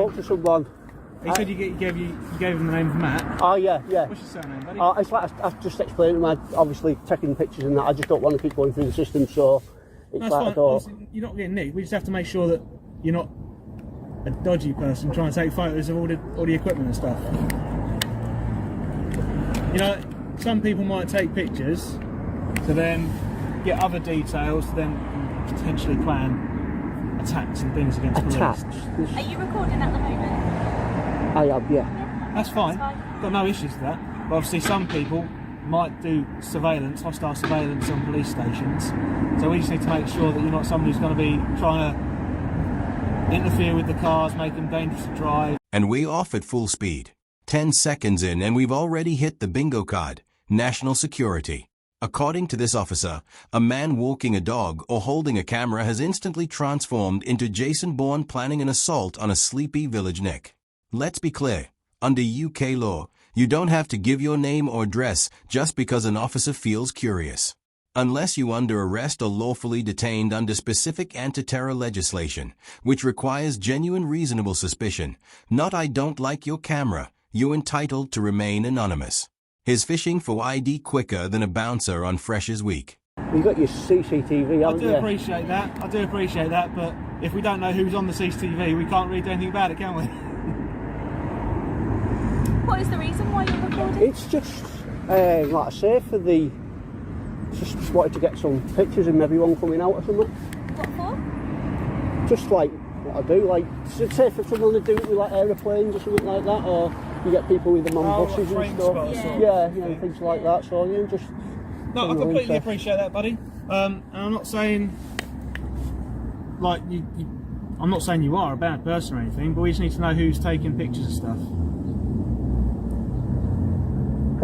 spoke to someone. He said you gave him the name of Matt. Oh yeah. What's your surname, buddy? It's like I've just explained to him. Obviously taking pictures and that. I just don't want to keep going through the system, so it's That's like fine. Obviously, you're not getting nicked. We just have to make sure that you're not a dodgy person trying to take photos of all the equipment and stuff. You know, some people might take pictures to then get other details to then potentially plan attacks and things against police. Are you recording at the moment? I am, yeah. That's fine. Got no issues with that. But obviously some people might do surveillance, hostile surveillance on police stations. So we just need to make sure that you're not somebody who's going to be trying to interfere with the cars, make them dangerous to drive. And we're off at full speed. 10 seconds in and we've already hit the bingo card, national security. According to this officer, a man walking a dog or holding a camera has instantly transformed into Jason Bourne planning an assault on a sleepy village Nick. Let's be clear, under UK law, you don't have to give your name or address just because an officer feels curious. Unless you're under arrest or lawfully detained under specific anti-terror legislation, which requires genuine reasonable suspicion, not I don't like your camera, you're entitled to remain anonymous. He's fishing for ID quicker than a bouncer on Freshers Week. You got your CCTV, haven't you? I do appreciate that, but if we don't know who's on the CCTV, we can't really do anything about it, can we? What is the reason why you're recording? It's just, like I say, just wanted to get some pictures of everyone coming out or something. What for? Just like what I do, like say for someone to do it with like aeroplanes or something like that, or you get people with them on buses and stuff. Yeah, you know, things like that. So yeah, just. No, I completely appreciate that, buddy. And I'm not saying like I'm not saying you are a bad person or anything, but we just need to know who's taking pictures of stuff.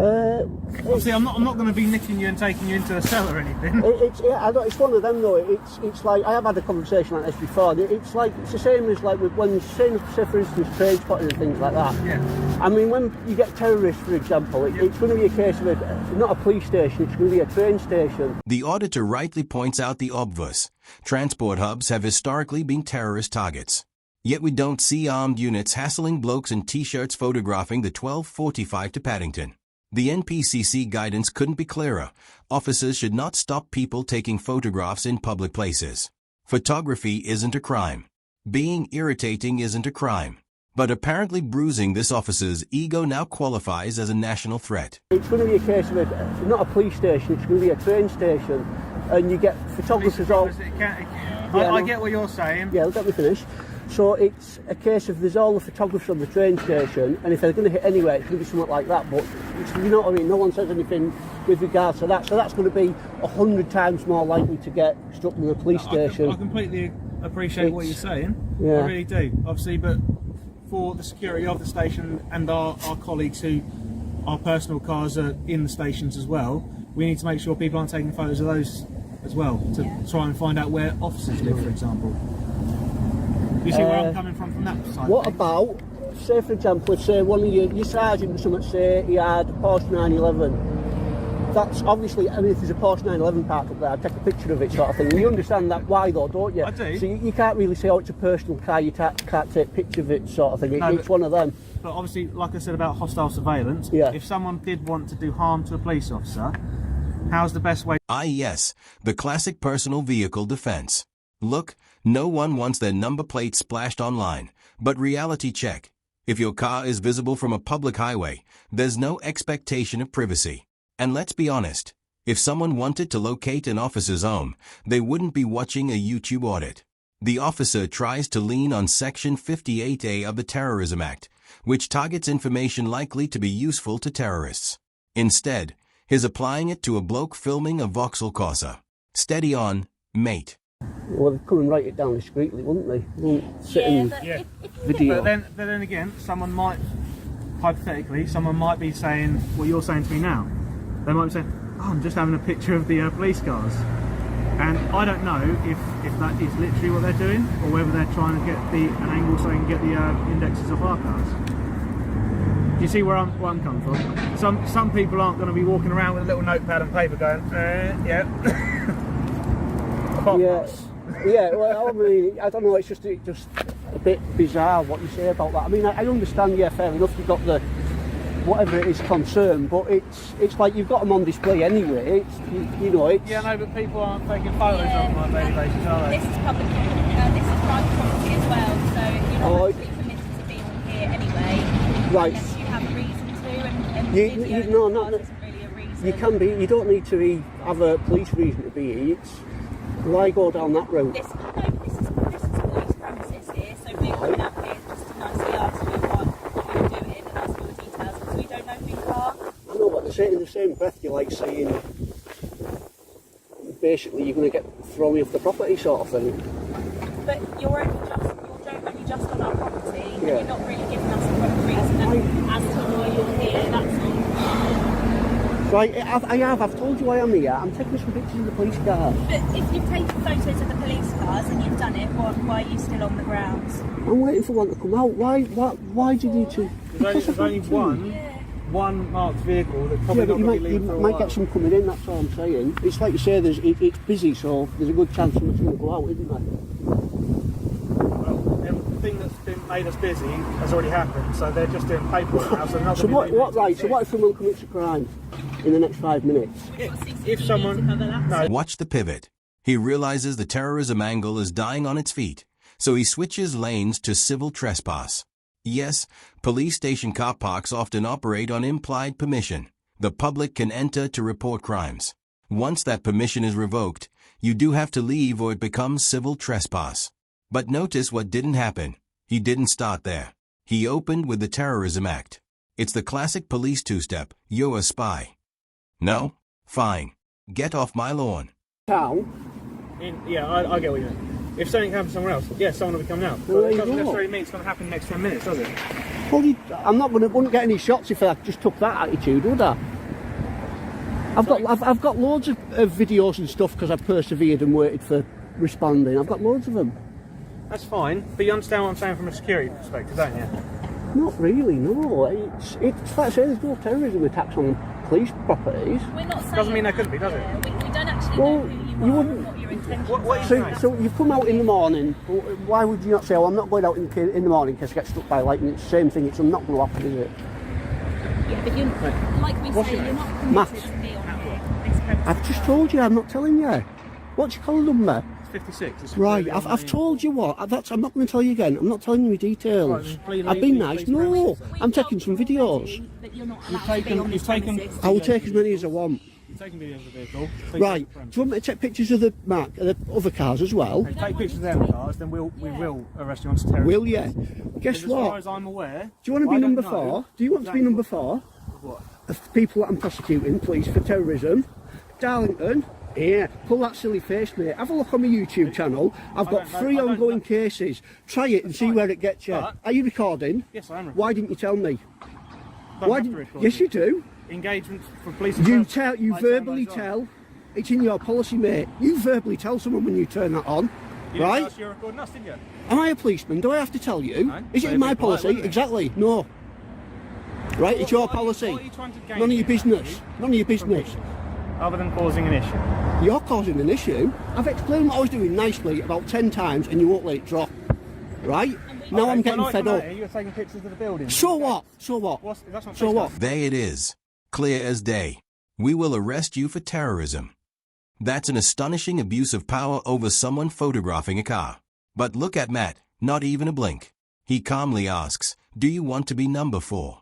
Obviously, I'm not going to be nicking you and taking you into a cell or anything. It's one of them though. It's like I have had a conversation like this before. It's the same as like when say for instance train spotting and things like that. Yeah. I mean, when you get terrorists, for example, it's going to be a case of not a police station. It's going to be a train station. The auditor rightly points out the obvious. Transport hubs have historically been terrorist targets. Yet we don't see armed units hassling blokes in t-shirts photographing the 1245 to Paddington. The NPCC guidance couldn't be clearer. Officers should not stop people taking photographs in public places. Photography isn't a crime. Being irritating isn't a crime. But apparently bruising this officer's ego now qualifies as a national threat. It's going to be a case of not a police station, it's going to be a train station. And you get photographers all... I get what you're saying. Yeah, let me finish. So it's a case of there's all the photographers on the train station, and if they're going to hit anywhere, it's going to be something like that. But you know what I mean? No one says anything with regards to that. So that's going to be 100 times more likely to get stuck in a police station. I completely appreciate what you're saying. Yeah. I really do. Obviously, but for the security of the station and our colleagues who our personal cars are in the stations as well, we need to make sure people aren't taking photos of those as well to try and find out where officers live, for example. You see where I'm coming from that side? What about, say for example, say one of your sergeant or something, say he had a Porsche 911. That's obviously, I mean, if there's a Porsche 911 parked up there, I'd take a picture of it, sort of thing. You understand that why though, don't you? I do. So you can't really say, oh, it's a personal car, you can't take a picture of it, sort of thing. No, it's one of them. But obviously, like I said about hostile surveillance, if someone did want to do harm to a police officer, how's the best way? Yes, the classic personal vehicle defense. Look, no one wants their number plate splashed online, but reality check. If your car is visible from a public highway, there's no expectation of privacy. And let's be honest, if someone wanted to locate an officer's home, they wouldn't be watching a YouTube audit. The officer tries to lean on Section 58A of the Terrorism Act, which targets information likely to be useful to terrorists. Instead, he's applying it to a bloke filming a Vauxhall Corsa. Steady on, mate. Well, they'd come and write it down discreetly, wouldn't they? They wouldn't sit and video. But then again, someone might, hypothetically, be saying what you're saying to me now. They might be saying, oh, I'm just having a picture of the police cars. And I don't know if that is literally what they're doing, or whether they're trying to get an angle so they can get the indexes of our cars. Do you see where I'm coming from? Some people aren't going to be walking around with a little notepad and paper going, yeah. Yeah, well, I mean, I don't know. It's just a bit bizarre what you say about that. I mean, I understand, yeah, fair enough, you've got the whatever it is concern, but it's like you've got them on display anyway. It's you know, it's Yeah, no, but people aren't taking photos of them on a daily basis, are they? This is public, this is private property as well, so you're not Oh, actually permitted to be on here anyway, right. unless you have a reason to, and You- video you- no, in the not car that- isn't really a reason. You can be. You don't need to have a police reason to be here. It's why go down that route. This is police premises here, so we're coming up here just to nicely ask you what you're doing and ask you the details because we don't know who you are. I know what they're saying. In the same breath, you're like saying, basically, you're going to get thrown off the property, sort of thing. But you're only just on our property, and Yeah. you're not really giving us a proper reason as to why you're here. That's all. Right, I've told you why I'm here. I'm taking some pictures of the police car. But if you've taken photos of the police cars and you've done it, why are you still on the grounds? I'm waiting for one to come out. Why do you need to? There's only one marked vehicle that's probably Yeah, but not you going to be leaving for a might while. get some coming in, that's all I'm saying. It's like you say, it's busy, so there's a good chance someone's going to go out, isn't there? Well, everything that's been made us busy has already happened, so they're just doing paperwork now. So, So what if someone commits a crime in the next 5 minutes? If someone Watch the pivot. He realizes the terrorism angle is dying on its feet, so he switches lanes to civil trespass. Yes, police station car parks often operate on implied permission. The public can enter to report crimes. Once that permission is revoked, you do have to leave or it becomes civil trespass. But notice what didn't happen. He didn't start there. He opened with the Terrorism Act. It's the classic police two-step. You're a spy. No? Fine. Get off my lawn. Town? I get what you mean. If something happens somewhere else, yeah, someone will be coming out. Well, But there it you doesn't go. necessarily mean it's going to happen in the next 10 minutes, does it? Well, I'm not wouldn't get any shots if I just took that attitude, would I? I've got loads of videos and stuff because I've persevered and waited for responding. I've got loads of them. That's fine, but you understand what I'm saying from a security perspective, don't you? Not really, no. It's like I say, there's no terrorism attacks on police properties. We're not saying Doesn't mean there couldn't be, does it? Yeah, we don't actually Well, know who you you are wouldn't- and what your intentions What are you are. saying? So you've come out in the morning. Why would you not say, "Oh, I'm not going out in the morning in case I get struck by lightning"? It's the same thing. It's not going to happen, is it? Yeah, but you're, like we What's say, your you're name? not permitted Matt. to be on this premises. I've just told you. I'm not telling you. What's your colour number? It's 56. It's Right, completely I've on told you what. I'm not going to tell you again. I'm not telling you details. Right, then please I've leave been these nice. police No, premises We I'm told taking some you videos. already that you're not allowed to be on this taken- premises. I will take as many as I want. You're taking videos of the vehicle. Please Right. take the Do premises. you want me to take pictures of the other cars as well? If you take pictures of them cars, then we will arrest you on terrorism. Will you? Guess As far what? as I'm aware, Do you want to be I don't number know 4? Do you want to be exactly number 4 what? of people that I'm prosecuting, please, for terrorism? Darlington, yeah, pull that silly face, mate. Have a look on my YouTube channel. I've got don't know- 3 I don't ongoing know. cases. Try it and see fine. where it gets you. But- Are you recording? Yes, I am recording. Why didn't you tell me? Don't Why have to didn't? record Yes, you. you do. Engagement for police. You and tell. You I turn verbally those on. tell. It's in your policy, mate. You verbally tell someone when you turn that on, You didn't right? tell us you were recording us, didn't you? Am I a policeman? Do I have to tell you? No. Is it So in my it'd be polite, policy? wouldn't it? Exactly. No. Right, it's your What are you- policy. what are you trying to gain None of your here, business. actually, None of your from business. pictures, other than causing an issue. You're causing an issue. I've explained what I was doing nicely about 10 times and you won't let it drop. Right? Now I'm getting fed up. You were taking pictures of the building. So what? So what? That's not So police what? cars. There it is. Clear as day. We will arrest you for terrorism. That's an astonishing abuse of power over someone photographing a car. But look at Matt, not even a blink. He calmly asks, "Do you want to be number 4?"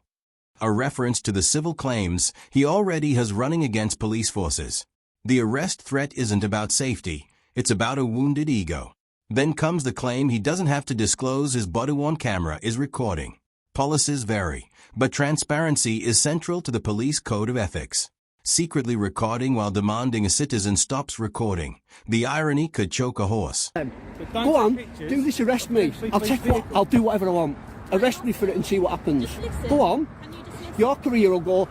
A reference to the civil claims he already has running against police forces. The arrest threat isn't about safety, it's about a wounded ego. Then comes the claim he doesn't have to disclose his body-worn camera is recording. Policies vary, but transparency is central to the police code of ethics. Secretly recording while demanding a citizen stops recording. The irony could choke a horse. But don't Go take on, pictures do this, arrest of me. police I'll take vehicles. I'll do whatever I want. Arrest me for it and see what happens. Just listen. Go on. Can you just listen? Your career will go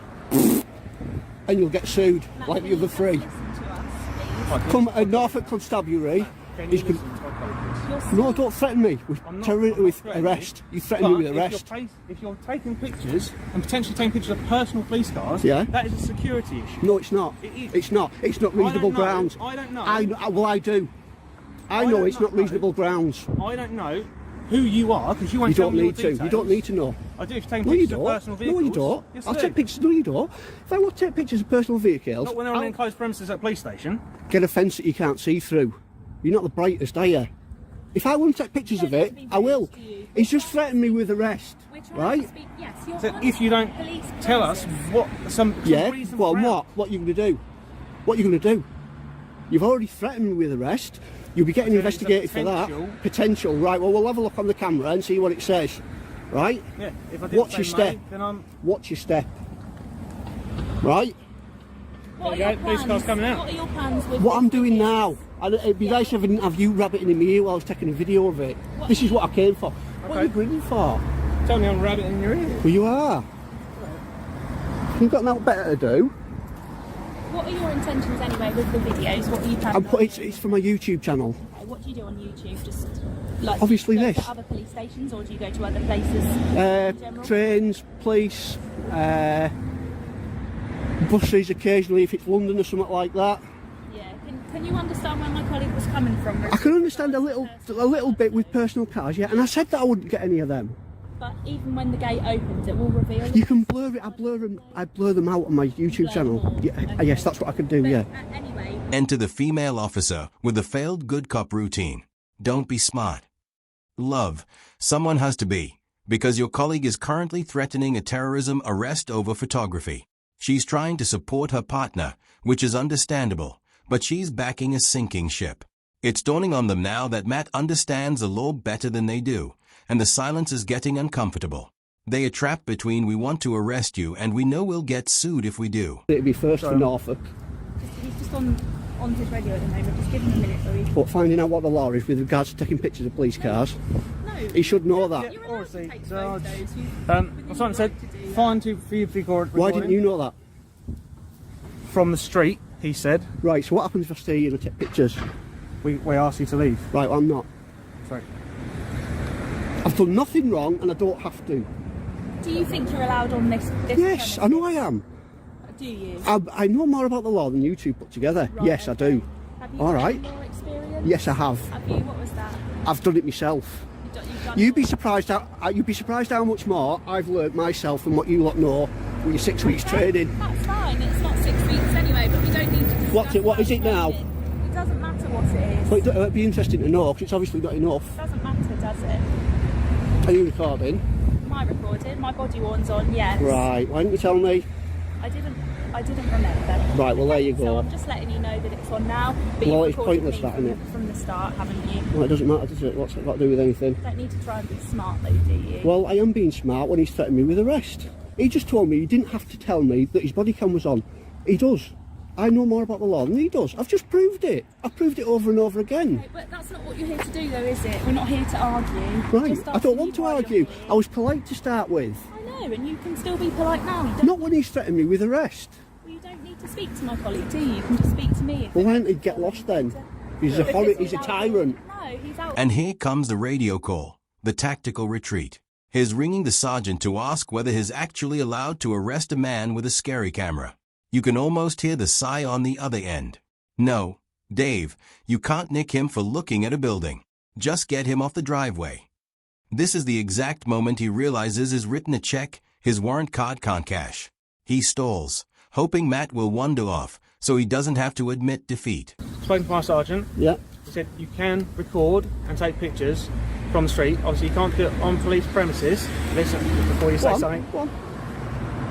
and you'll get sued like the other 3. Listen to us, please. Come a Norfolk Constabulary. Can you is con- listen to our colleagues? No, don't threaten me with, I'm not with threatening arrest. You threaten But me with arrest. if you're taking pictures and potentially taking pictures of personal police cars, Yeah. that is a security issue. No, it's not. It is. It's not. It's not I don't reasonable know. grounds. I don't know. Well, I do. I know don't it's not know. reasonable grounds. I don't know who you are because you won't You tell don't me your need to. details. You don't need to know. I do. If you're taking No, you pictures of don't. personal vehicles. No, you don't. Yes, I'll I do. take pictures. No, you don't. If I want to take pictures of personal vehicles, Not when they're on I'll enclosed premises at a police station. get a fence that you can't see through. You're not the brightest, are you? If I want to take pictures of it, I will. He's just threatened me with arrest, We're trying right? to speak. Yes, you're So on if you don't police tell us premises. what some Yeah. reason Well, for what? What are you going to do? What are you going to do? You've already threatened me with arrest. You'll be getting So there's a investigated for that. Potential, right? Well, we'll have a look on the camera and see what it says, right? Yeah. If I didn't Watch say your step. May, then I'm. Watch your step, right? What are There your you go, police car's plans? coming out. What are your plans with What this I'm doing video? now, and it'd be nice if I didn't have you rabbiting in my ear while I was taking a video of it. What- This is what I came for. What are you Okay. grinning for? Tell me I'm a rabbit in your ear. Well, you are. You've got nothing better to do. What are your intentions anyway with the videos? What are you planning on It's doing? for my YouTube channel. Okay, what do you do on YouTube? Just like Obviously do you go this. to other police stations, or do you go to other places? Uh, in general? trains, police, buses occasionally if it's London or something like that. Yeah. Can you understand where my colleague was coming from? I can understand a little bit with personal cars, yeah, and I said that I wouldn't get any of them. But even when the gate opens, it will reveal. You can blur it. I blur them out on my YouTube Blur channel. them all. Yeah, Okay. yes, that's what I can do. But, Yeah. Anyway, Enter the female officer with the failed good cop routine. Don't be smart. Love, someone has to be, because your colleague is currently threatening a terrorism arrest over photography. She's trying to support her partner, which is understandable, but she's backing a sinking ship. It's dawning on them now that Matt understands the law better than they do, and the silence is getting uncomfortable. They are trapped between we want to arrest you and we know we'll get sued if we do. It'd be first for Norfolk, he's just on his radio at the moment. Just give him a minute, sorry. but finding out what the law is with regards to taking pictures of police cars, No. he should know that. You're allowed to Obviously, take so photos. Someone said, fine to for you to record. Why didn't you know that? From the street, he said. Right. So what happens if I stay here and take pictures? We asked you to leave. Right. Well, I'm not. Sorry. I've done nothing wrong, and I don't have to. Do you think you're allowed on this? Yes, I know I am. Do you? I know more about the law than you two put together. Right, Yes, I okay. do. Have you All got right. any more experience? Yes, I have. Have you? What was that? I've done it myself. You've done You'd be surprised how much more I've learnt myself than what you lot know with your 6 weeks training. That's fine. It's not 6 weeks anyway, but we don't need to discuss What's it- what that is it now? training. It doesn't matter what it is. But it'd be interesting to know because it's obviously not enough. It doesn't matter, does it? Are you recording? My recording, my body worn's on, yes. Right. Why didn't you tell me? I didn't remember. Right, well, there you So go. I'm just letting you know that it's on now. But Well, you've it's recorded pointless me that, from, isn't it? from the start, haven't you? Well, it doesn't matter, does it? What's it got to do with anything? Don't need to try and be smart though, do you? Well, I am being smart when he's threatened me with arrest. He just told me he didn't have to tell me that his body cam was on. He does. I know more about the law than he does. I've just proved it. I've proved it over and over again. Okay, but that's not what you're here to do though, is it? We're not here to argue. Right, Just I asking don't want you to why you're argue. here. I was polite to start with. I know, and you can still be polite now. You don't, Not when he's threatened me with arrest. well, you don't need to speak to my colleague, do you? You can just speak to me. If Well, it why makes don't he you get feel lost then? better. He's a Because he's a out tyrant. there. No, he's out. And here comes the radio call, the tactical retreat. He's ringing the sergeant to ask whether he's actually allowed to arrest a man with a scary camera. You can almost hear the sigh on the other end. No, Dave, you can't nick him for looking at a building. Just get him off the driveway. This is the exact moment he realizes he's written a check his warrant card can't cash. He stalls, hoping Matt will wander off so he doesn't have to admit defeat. Spoken to my sergeant. Yeah. He said you can record and take pictures from the street. Obviously, you can't do it on police premises. Listen before you say something. Go on.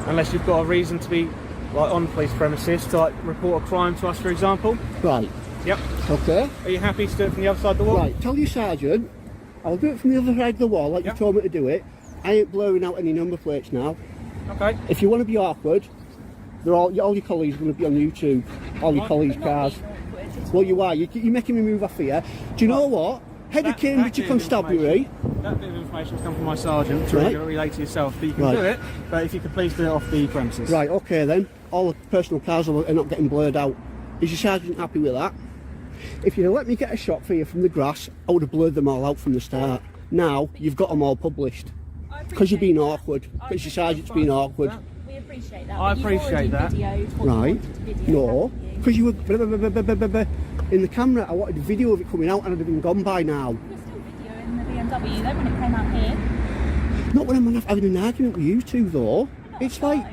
Unless you've got a reason to be like on police premises to like report a crime to us, for example. Right. Yep. Okay. Are you happy to do it from the other side of the wall? Right. Tell your sergeant I'll do it from the other side of the wall like Yep. you told me to do it. I ain't blurring out any number plates now. Okay. If you want to be awkward, they're all your colleagues are going to be on YouTube. All your Right. colleagues' But not cars. being awkward at Well, all. you are. You're making me move off here. Do you know what? Head of Cambridgeshire bit of Constabulary. That bit of information has come from my sergeant to Right. relate to yourself. But you can Right. do it, but if you could please do it off the premises. Right, okay then. All the personal cars are not getting blurred out. Is your sergeant happy with that? If you'd let me get a shot for you from the grass, I would have blurred them all out from the start. Now, you've got them all published. I Because you're being appreciate that. awkward. I Because your appreciate sergeant's that. being awkward. We appreciate that. I but you've appreciate already that. videoed what you Right. wanted to video, No. haven't you? Because you were in the camera. I wanted a video of it coming out and I'd have been gone by now. You're still videoing the out with you though when it came out here. Not when I'm having an argument with you two, though. It's like...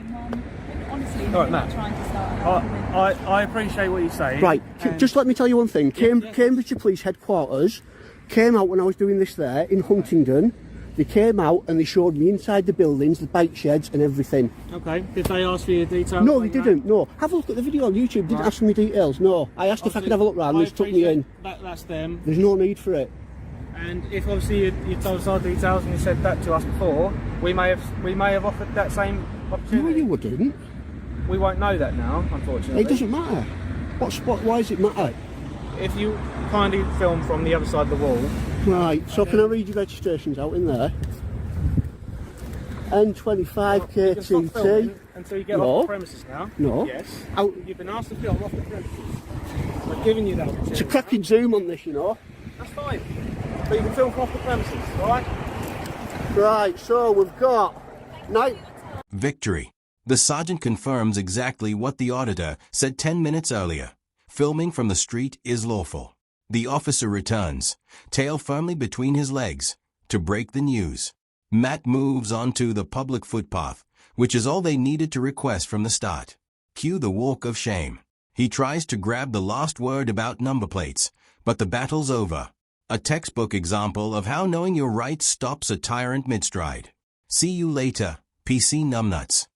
Honestly, All right, Matt. trying to start an argument. I appreciate what you say. Right, and- just let me tell you one thing. Cambridgeshire Police Headquarters came out when I was doing this there in Huntingdon. They came out and they showed me inside the buildings, the bike sheds and everything. Okay, did they ask for your details? No, like they didn't, no. Have a look at the video on YouTube. Didn't ask for me details, no. I asked if I could have a look round, they just took me in. That's them. There's no need for it. And if obviously you told us our details and you said that to us before, we may have offered that same No, opportunity. you wouldn't. We won't know that now, unfortunately. It doesn't matter. Why does it matter? If you kindly film from the other side of the wall. Right, so can I read your registrations out in there? You can stop N25KTT. filming until you get No. off the premises now. No. Yes. Out. You've been asked to film off the premises. We're giving you that opportunity. It's a cracking zoom on this, you know. That's fine. But you can film from off the premises, alright? Right, so we've got... Night. Victory. The sergeant confirms exactly what the auditor said 10 minutes earlier. Filming from the street is lawful. The officer returns, tail firmly between his legs, to break the news. Matt moves onto the public footpath, which is all they needed to request from the start. Cue the walk of shame. He tries to grab the last word about number plates, but the battle's over. A textbook example of how knowing your rights stops a tyrant mid-stride. See you later, PC numbnuts.